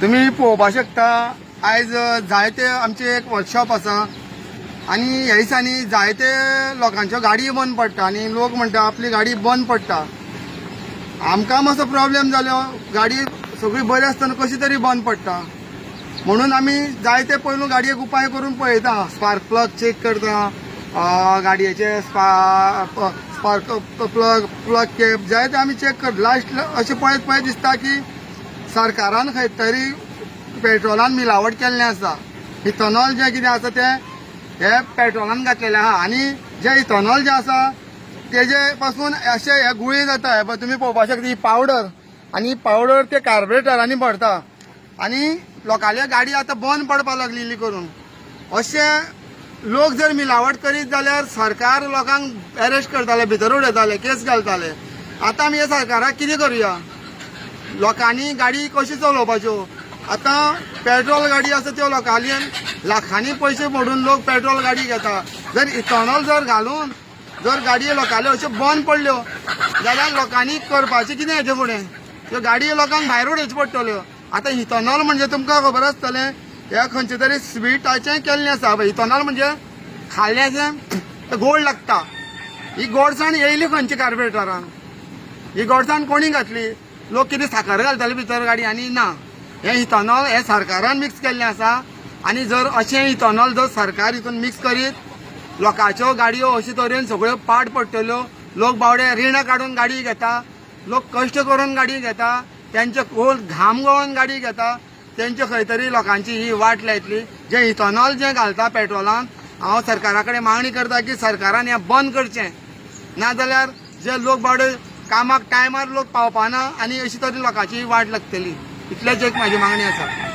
तुम्ही पळोवपाक शकता आयज जायते आमचे एक वर्कशॉप आसा आनी ह्या दिसांनी जायते लोकांच्यो गाडी बंद पडटा आनी लोक म्हणटा आपली गाडी बंद पडटा. आमकां मातसो प्रॉब्लेम जालो, गाडी सगळी बरी आसतना कशी तरी बंद पडटा म्हणून आमी जायते पयलू गाडयेक उपाय करून पळयता. स्पार्क प्लग चेक करता, गाडयेचे स्पार्क प्लग कॅप जायते आमी चेक करता. लास्ट अशें पळयत दिसता की सरकारान खंय तरी पेट्रोलान मिलावट केल्लें आसा. इथनॉल जें कितें आसा तें हे पेट्रोलान घातलेलें आहा आनी जे इथनॉल जें आसा तेजे पासून अशे हे गुळी जाता. हे तुमी पळोवपाक शकता ही पावडर आनी पावडर ते कार्बोरेटरांनी भरता आनी लोकांले गाडी आतां बंद पडपाक लागलेली करून. अशे लोक जर मिलावट करीत जाल्यार सरकार लोकांक अरेस्ट करताले, भितर उडयताले, केस घालताले. आतां आमी हे सरकाराक कितें करुया? लोकांनी गाडी कशी चलोवपाच्यो? आतां पेट्रोल गाडी आसा त्यो लोकांनी लाखांनी पयशे मोडून लोक पेट्रोल गाडी घेता. जर इथनॉल जर घालून जर गाडयो लोकांल्यो अश्यो बंद पडल्यो जाल्यार लोकांनी करपाचें कितें हेचे फुडें? त्यो गाडयो लोकांक भायर उडोवच्यो पडटल्यो. आतां इथनॉल म्हणजे तुमकां खबर आसतलें हे खंयचे तरी स्वीटाचें केल्लें आसा. इथनॉल म्हणजे खाल्ल्याचें गोड लागता. ही गोडसाण येयली खंयची कार्बोरेटरान? ही गोडसाण कोणी घातली? लोक कितें साखर घालताले भितर गाडी आनी ना. हे इथनॉल हे सरकारान मिक्स केल्लें आसा आनी जर अशें इथनॉल जर सरकार हितून मिक्स करीत लोकांच्यो गाडयो अशे तरेन सगळ्यो पाड पडटल्यो. लोक बावडे रिणां काडून गाडी घेता, लोक कश्ट करून गाडी घेता, त्यांचे खोल घाम गळोवन गाडी घेता, तेंचे खंय तरी लोकांची ही वाट लायतली. जे इथनॉल जें घालता पेट्रोलान, हांव सरकारा कडेन मागणी करता की सरकारान हें बंद करचें. नाजाल्यार जे लोक बावडे कामाक टायमार लोक पावपाना आनी अशी तरी लोकांची वाट लागतली. इतलेच एक म्हाजी मागणी आसा.